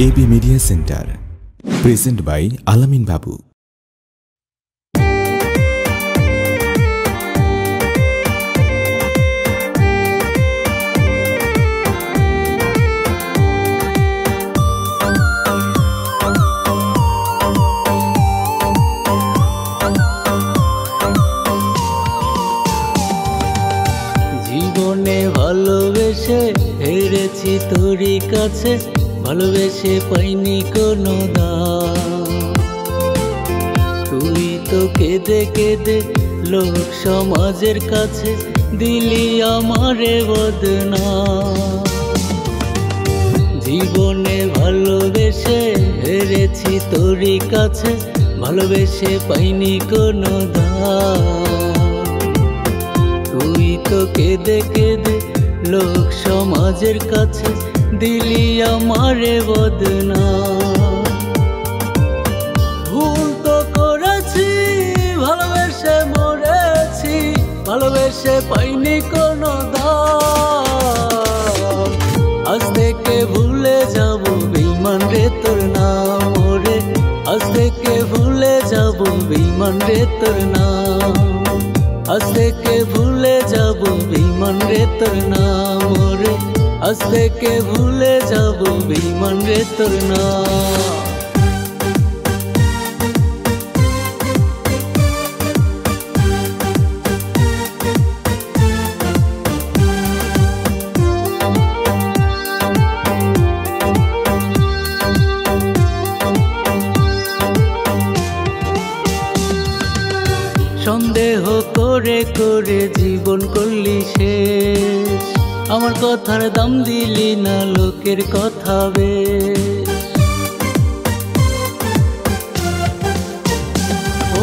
AB media centre present by Alamin Babu. জীবনে ভালোবেসে হেরেছি তোরই কাছে, ভালোবেসে পাইনি কোনো দাম। তুই তো কেঁদে কেঁদে লোক সমাজের কাছে দিলি আমারে বদনাম। জীবনে ভালোবেসে হেরেছি তোরই কাছে, ভালোবেসে পাইনি কোনো দাম। তুই তো কেঁদে কেঁদে লোক সমাজের কাছে দিলি আমারে বদনাম। ভুল তো করেছি, ভালোবেসে মরেছি, ভালোবেসে পাইনি কোনো দাম। আজ থেকে ভুলে যাব বেঈমান রে তোর নাম ওরে, আজ থেকে ভুলে যাব বেঈমান রে তোর নাম। আজ থেকে ভুলে যাব বেঈমান রে তোর নাম ওরে, আজ থেকে ভুলে যাব বেঈমান রে তোর নাম। সন্দেহ করে করে জীবন করলি শেষ, আমার কথার দাম দিলি না লোকের কথা বেশ।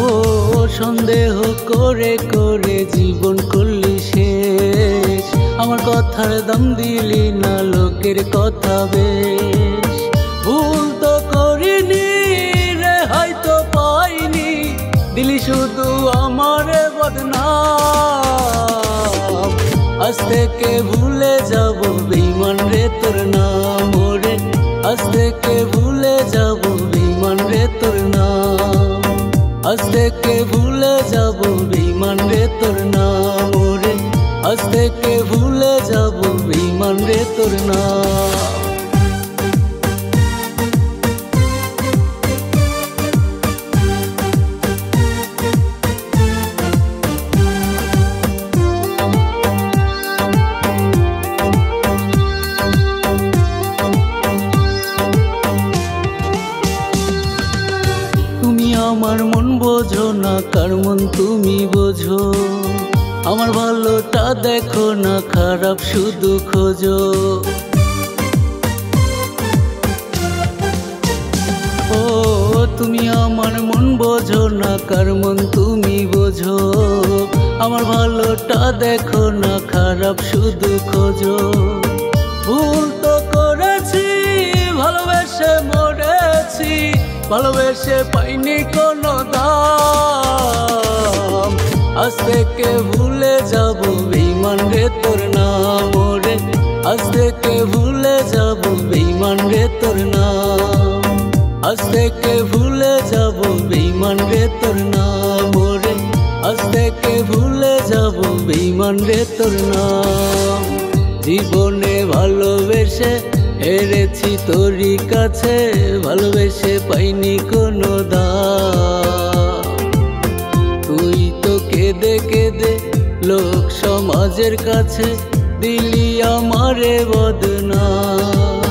ও সন্দেহ করে করে জীবন করলি শেষ, আমার কথার দাম দিলি না লোকের কথা বেশ। ভুল তো করিনি রে, হয়তো পাইনি, দিলি শুধু আমার বদনাম। আজ থেকে ভুলে যাব বেঈমান রে তোর নাম ওরে, আজ থেকে ভুলে যাব বেঈমান রে তোর নাম। আজ থেকে ভুলে যাব বেঈমান রে তোর নাম ওরে, আজ থেকে ভুলে যাব বেঈমান রে তোর নাম। আমার মন বোঝো না, কার মন তুমি বোঝো। আমার ভালোটা দেখো না, খারাপ শুধু খোঁজো। ও তুমি আমার মন বোঝো না, কার মন তুমি বোঝো। আমার ভালোটা দেখো না, খারাপ শুধু খোঁজো। ভুল তো করেছি, ভালোবেসে মরেছি, ভালোবেসে পাইনি কোনো দাম। আজ থেকে ভুলে যাব বেঈমান রে তোর নাম ওরে, আজ থেকে ভুলে যাব বেঈমান রে তোর নাম। আজ থেকে ভুলে যাব বেঈমান রে তোর নাম ওরে, আজ থেকে ভুলে যাব বেঈমান রে তোর নাম। জীবনে ভালোবেসে হেরেছি তোরই কাছে, ভালোবেসে পাইনি কোনো দাম। তুই তো কেঁদে কেঁদে লোক সমাজের কাছে দিলি আমারে বদনাম।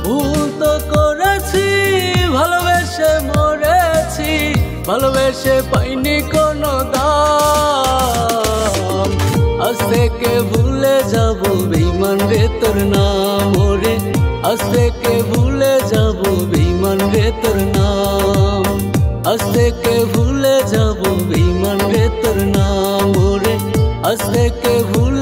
ভুল তো করেছি, ভালোবেসে মরেছি, ভালোবেসে পাইনি কোনো দাম। আজ থেকে ভুলে যাব বেঈমান রে তোর নাম ওরে, আজ থেকে ভুলে যাব বেঈমান রে তোর নাম। আজ থেকে ভুলে যাব বেঈমান রে তোর নাম ওরে, আজ থেকে ভুলে